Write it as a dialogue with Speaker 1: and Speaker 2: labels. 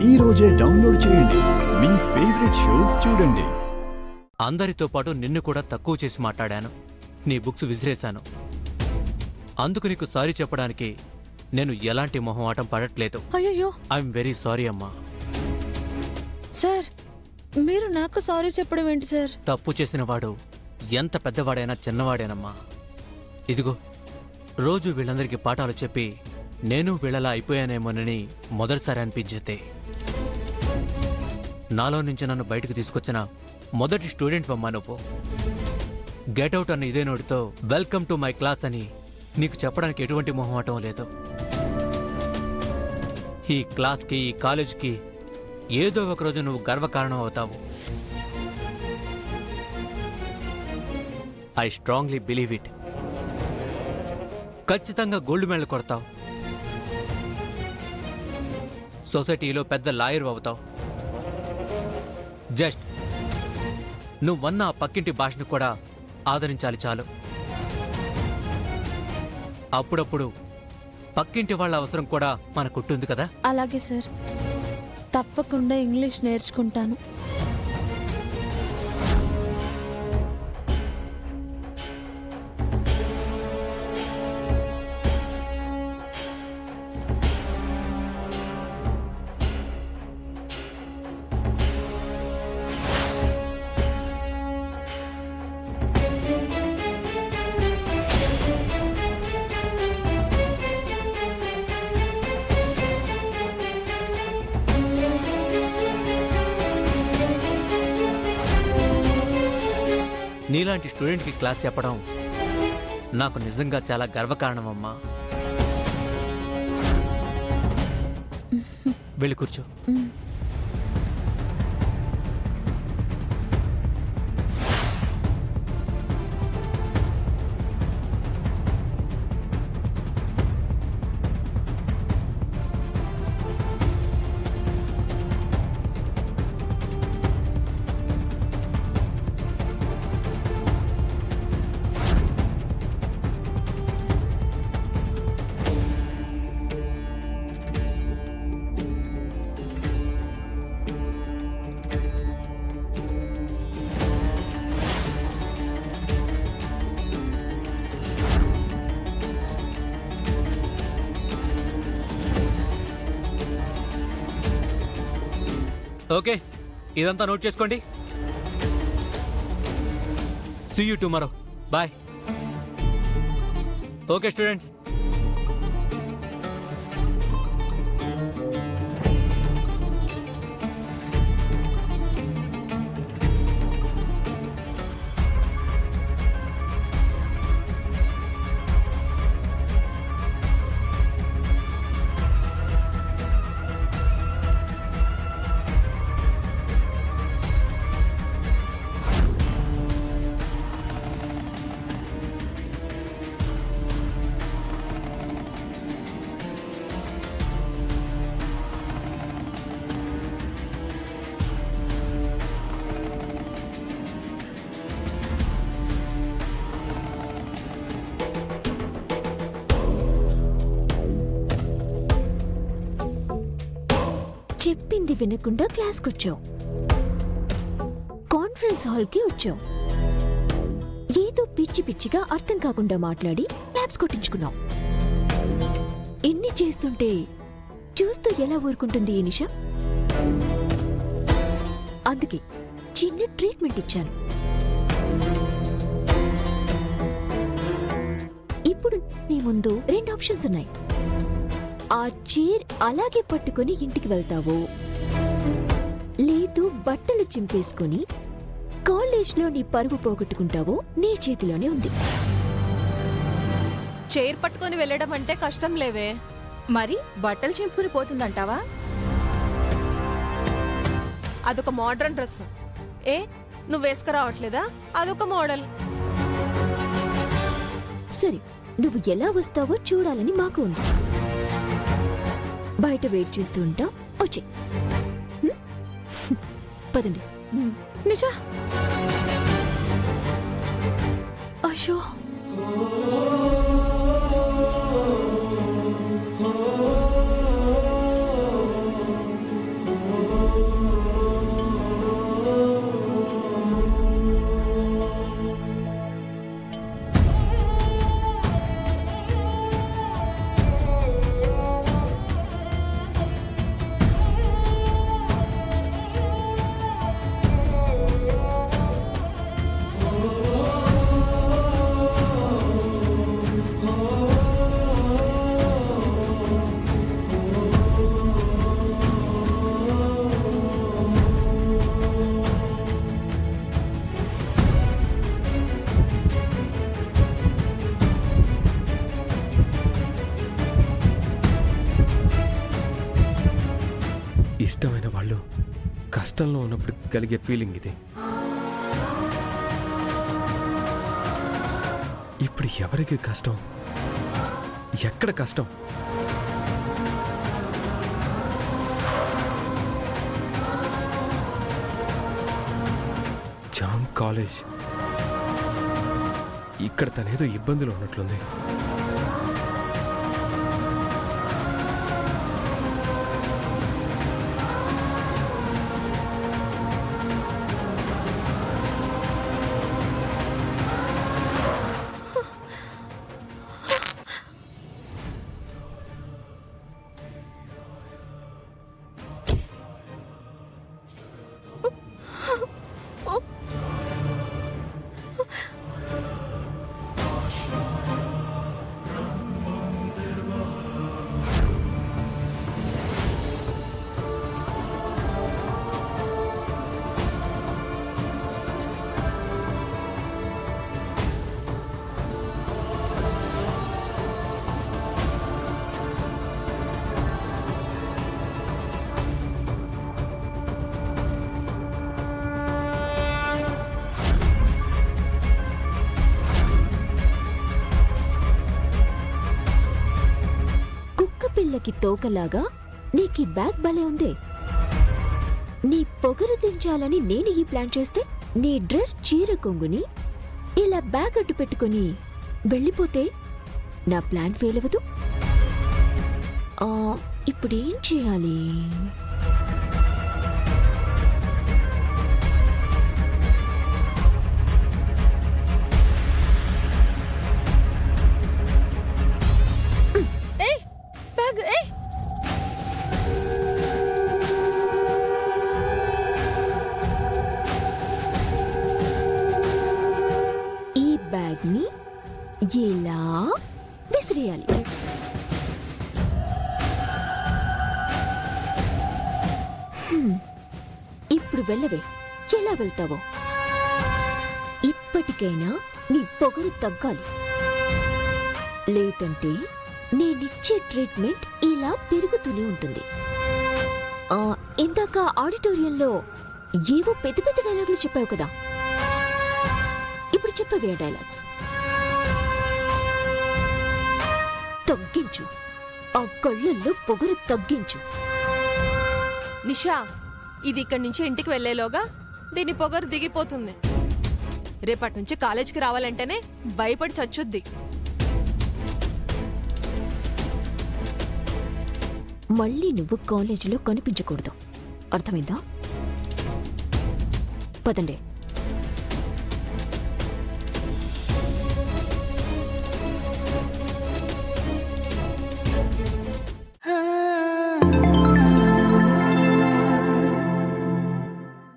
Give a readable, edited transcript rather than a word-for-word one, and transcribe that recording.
Speaker 1: ఈ రోజే డౌన్లోడ్ చేయండి. మీ ఫేవరెట్ షోస్ చూడండి.
Speaker 2: అందరితో పాటు నిన్ను కూడా తక్కువ చేసి మాట్లాడాను. నీ బుక్స్ విసిరేశాను. అందుకు నీకు సారీ చెప్పడానికి నేను ఎలాంటి మొహమాటం పడట్లేదు.
Speaker 3: అయ్యో
Speaker 2: ఐఎమ్ వెరీ సారీ అమ్మా.
Speaker 3: సార్, మీరు నాకు సారీ చెప్పడం ఏంటి సార్?
Speaker 2: తప్పు చేసిన వాడు ఎంత పెద్దవాడైనా చిన్నవాడేనమ్మా. ఇదిగో రోజు వీళ్ళందరికీ పాఠాలు చెప్పి నేను వీళ్ళలా అయిపోయానేమోనని మొదటిసారి అనిపించేతే. నాలో నుంచి నన్ను బయటకు తీసుకొచ్చిన మొదటి స్టూడెంట్ అమ్మా నువ్వు. గెట్అవుట్ అన్న ఇదే నోటితో వెల్కమ్ టు మై క్లాస్ అని నీకు చెప్పడానికి ఎటువంటి మొహమాటం లేదు. ఈ క్లాస్కి, ఈ కాలేజ్కి ఏదో ఒకరోజు నువ్వు గర్వకారణం అవుతావు. I strongly believe it. ఖచ్చితంగా గోల్డ్ మెడల్ కొడతావు. సొసైటీలో పెద్ద లాయర్ అవుతావు. జస్ట్ నువ్వన్న ఆ పక్కింటి భాషను కూడా ఆదరించాలి చాలు. అప్పుడప్పుడు పక్కింటి వాళ్ళ అవసరం కూడా మనకుంటుంది కదా.
Speaker 3: అలాగే సార్, తప్పకుండా ఇంగ్లీష్ నేర్చుకుంటాను.
Speaker 2: నీలాంటి స్టూడెంట్కి క్లాస్ చెప్పడం నాకు నిజంగా చాలా గర్వకారణమమ్మా. వెళ్ళి కూర్చో. ఓకే, ఇదంతా నోట్ చేసుకోండి. See you tomorrow. Bye. Okay students.
Speaker 4: చెప్పింది వినకుండా క్లాస్కొచ్చావు. కాన్ఫరెన్స్ హాల్కి వచ్చావు. ఏదో పిచ్చి పిచ్చిగా అర్థం కాకుండా మాట్లాడి క్లాప్స్ కొట్టించుకున్నావు. ఎన్ని చేస్తుంటే చూస్తూ ఎలా ఊరుకుంటుంది ఈ నిషా? అందుకే చిన్న ట్రీట్మెంట్ ఇచ్చాను. ఇప్పుడు నీ ముందు 2 ఆప్షన్స్ ఉన్నాయి. ఆ చైర్ అలాగే పట్టుకుని ఇంటికి వెళ్తావో, లేదు బట్టలు చింపేసుకుని కాలేజ్లో నీ పరువు పోగొట్టుకుంటావో నీ చేతిలోనే ఉంది.
Speaker 5: చైర్ పట్టుకొని వెళ్ళడం అంటే కష్టం లేవే, మరి బట్టలు చింపుకుని పోతుందంటావా? అదొక మోడర్న్ డ్రెస్. నువ్వు వేసుకురావట్లేదా? అదొక మోడల్.
Speaker 4: సరే, నువ్వు ఎలా వస్తావో చూడాలని మాకు ఉంది. బయట వెయిట్ చేస్తూ ఉంటాం. వచ్చే పదండి.
Speaker 3: నిజా? అయ్యో,
Speaker 6: ఇష్టమైన వాళ్ళు కష్టంలో ఉన్నప్పుడు కలిగే ఫీలింగ్ ఇది. ఇప్పుడు ఎవరికి కష్టం, ఎక్కడ కష్టం? Jam college. ఇక్కడ తనేదో ఇబ్బందులు ఉన్నట్లుంది.
Speaker 4: పిల్లకి తోకలాగా నీకీ బ్యాగ్ భలే ఉంది. నీ పొగరు దించాలని నేను ఈ ప్లాన్ చేస్తే నీ డ్రెస్ చీర కొంగుని ఇలా బ్యాగ్ అడ్డు పెట్టుకుని వెళ్ళిపోతే నా ప్లాన్ ఫెయిల్ అవ్వదు. ఇప్పుడేం చేయాలి? ఈ బ్యాగ్ ని ఇలా విసిరేయాలి. ఇప్పుడు వెళ్ళవే. ఎలా వెళ్తావో? ఇప్పటికైనా నీ పొగరు తగ్గాలి, లేదంటే నేనిచ్చే ట్రీట్మెంట్ ఇలా పెరుగుతూనే ఉంటుంది. ఇందాక ఆడిటోరియంలో ఏవో పెద్ద పెద్ద డైలాగులు చెప్పావు కదా, ఇప్పుడు చెప్పవే డైలాగ్స్. తగ్గించు, ఆ కళ్ళల్లో పొగరు తగ్గించు.
Speaker 5: నిషా, ఇది ఇక్కడి నుంచి ఇంటికి వెళ్లేలోగా దీని పొగరు దిగిపోతుంది. రేపటి నుంచి కాలేజీకి రావాలంటేనే భయపడి చచ్చుద్ది.
Speaker 4: మళ్ళీ నువ్వు కాలేజీలో కనిపించకూడదు, అర్థమైందా? పదండి.